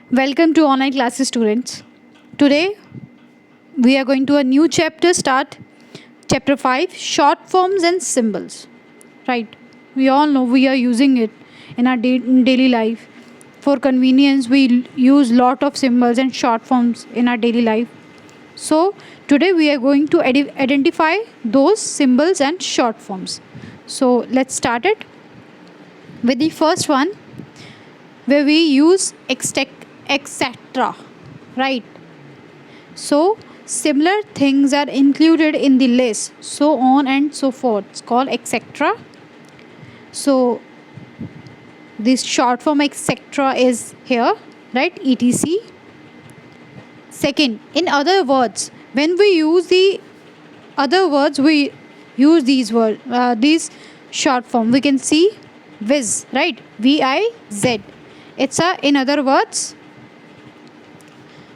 Welcome to online classes, students. Today we are going to a new chapter. Start chapter 5, short forms and symbols. Right? We all know we are using it in our daily life. For convenience, we use lot of symbols and short forms in our daily life. So today we are going to identify those symbols and short forms. So let's start it with the first one, where we use etc. Right? So similar things are included in the list, so on and so forth. It's called etc. So this short form etc is here, right? etc. Second, in other words, when we use the other words, we use these short form. We can see viz, right? VIZ. It's a in other words.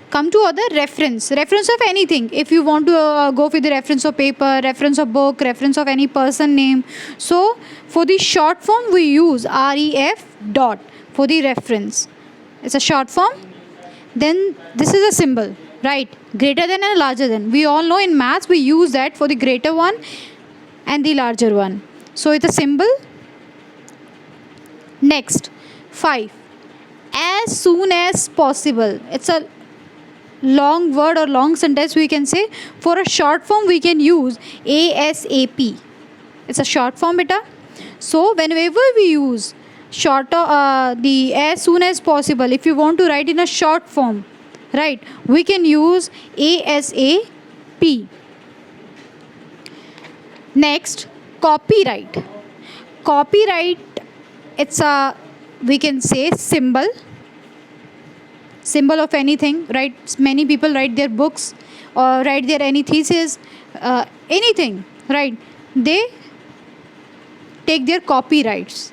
Come to other reference of anything. If you want to go with the reference of paper, reference of book, reference of any person name, so for the short form we use ref dot for the reference. It's a short form. Then this is a symbol, right? Greater than and larger than. We all know in maths we use that for the greater one and the larger one. So it's a symbol. Next, 5, as soon as possible. It's a long word or long sentence, we can say. For a short form we can use ASAP. It's a short form, beta. So whenever we use shorter the as soon as possible, if you want to write in a short form, right, we can use ASAP. Next, copyright. It's a, we can say, symbol of anything, right? Many people write their books or write their any thesis, anything, right? They take their copyrights.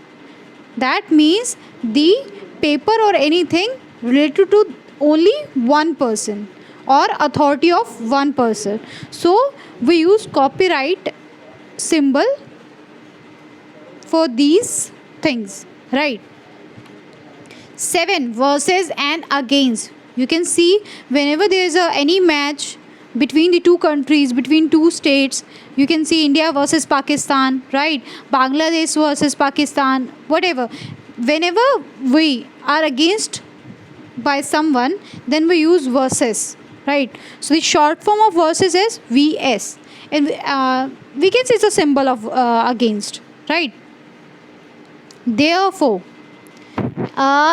That means the paper or anything related to only one person or authority of one person. So we use copyright symbol for these things, right? 7, versus and against. You can see whenever there is any match between the two countries, between two states, you can see India versus Pakistan, right? Bangladesh versus Pakistan, whatever. Whenever we are against by someone, then we use versus, right? So the short form of versus is VS, and we can say it's a symbol of against, right? Therefore,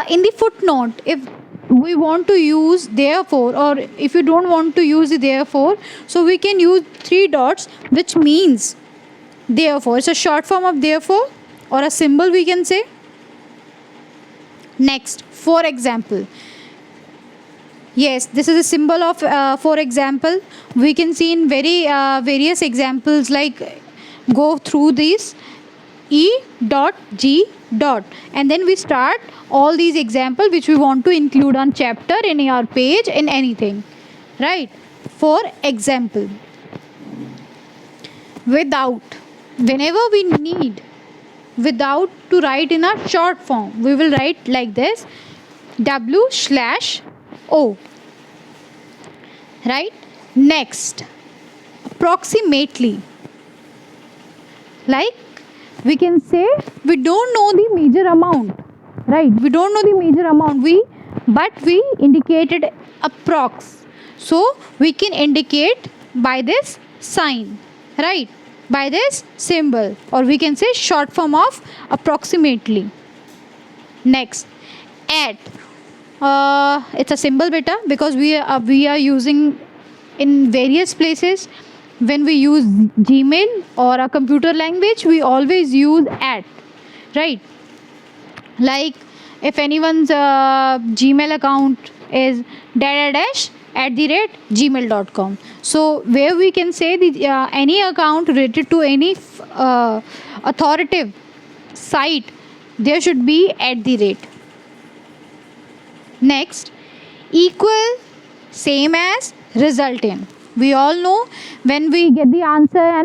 in the footnote, if we want to use therefore, or if you don't want to use the therefore, so we can use 3 dots, which means therefore. It's a short form of therefore, or a symbol, we can say. Next, for example. Yes, this is a symbol of for example. We can see in various examples, like go through these E dot G dot, and then we start all these examples which we want to include on chapter, in our page, in anything, right? For example, without. Whenever we need without to write in a short form, we will write like this: W/O, right? Next, approximately. Like, we can say we don't know the major amount, right? We don't know the major amount, but we indicated approx, so we can indicate by this sign, right? By this symbol, or we can say short form of approximately. Next, at. It's a symbol, beta, because we are using in various places. When we use Gmail or a computer language, we always use at, right? Like, if anyone's Gmail account is dash at the rate gmail.com, so where we can say the any account related to any authoritative site, there should be at the rate. Next, equal, same as, result in. We all know when we get the answer,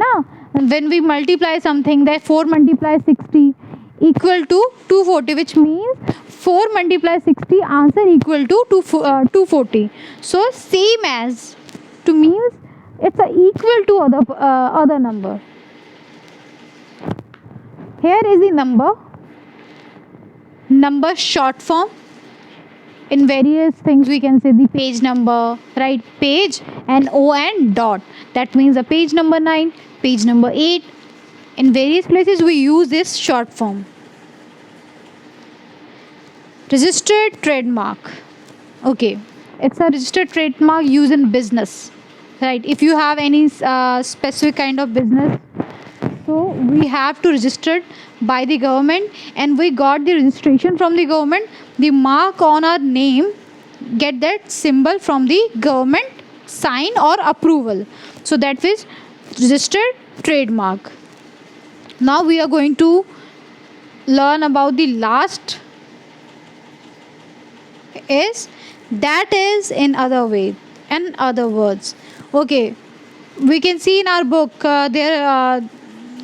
when we multiply something, that 4 multiply 60 equal to 240, which means 4 multiply 60, answer equal to 240. So same as, to means it's a equal to other number. Here is the number short form. In various things we can say the page number, right? Page and O and dot, that means a page number 9, page number 8. In various places we use this short form. Registered trademark. Okay, it's a registered trademark used in business, right? If you have any specific kind of business, so we have to register it by the government, and we got the registration from the government. The mark on our name get that symbol from the government sign or approval. So that is registered trademark. Now we are going to learn about the last is, that is in other way, in other words. Okay, we can see in our book there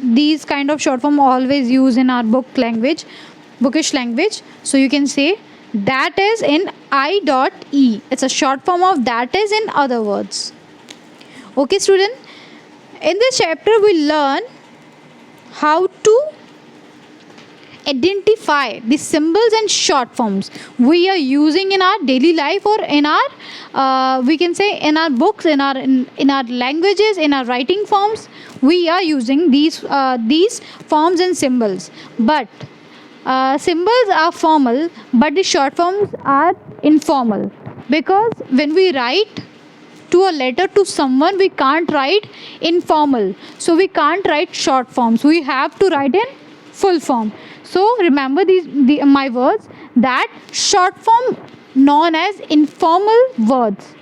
these kind of short form always used in our bookish language. So you can say that is in I.E. It's a short form of that is in other words. Okay, student, in this chapter we learn how to identify the symbols and short forms we are using in our daily life, or in our we can say in our books, in our languages, in our writing forms. We are using these forms and symbols, but symbols are formal but the short forms are informal, because when we write to a letter to someone we can't write informal, so we can't write short forms, we have to write in full form. So remember my words, that short form known as informal words.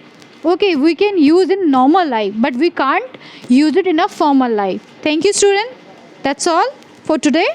Okay, we can use in normal life, but we can't use it in a formal life. Thank you, student. That's all for today.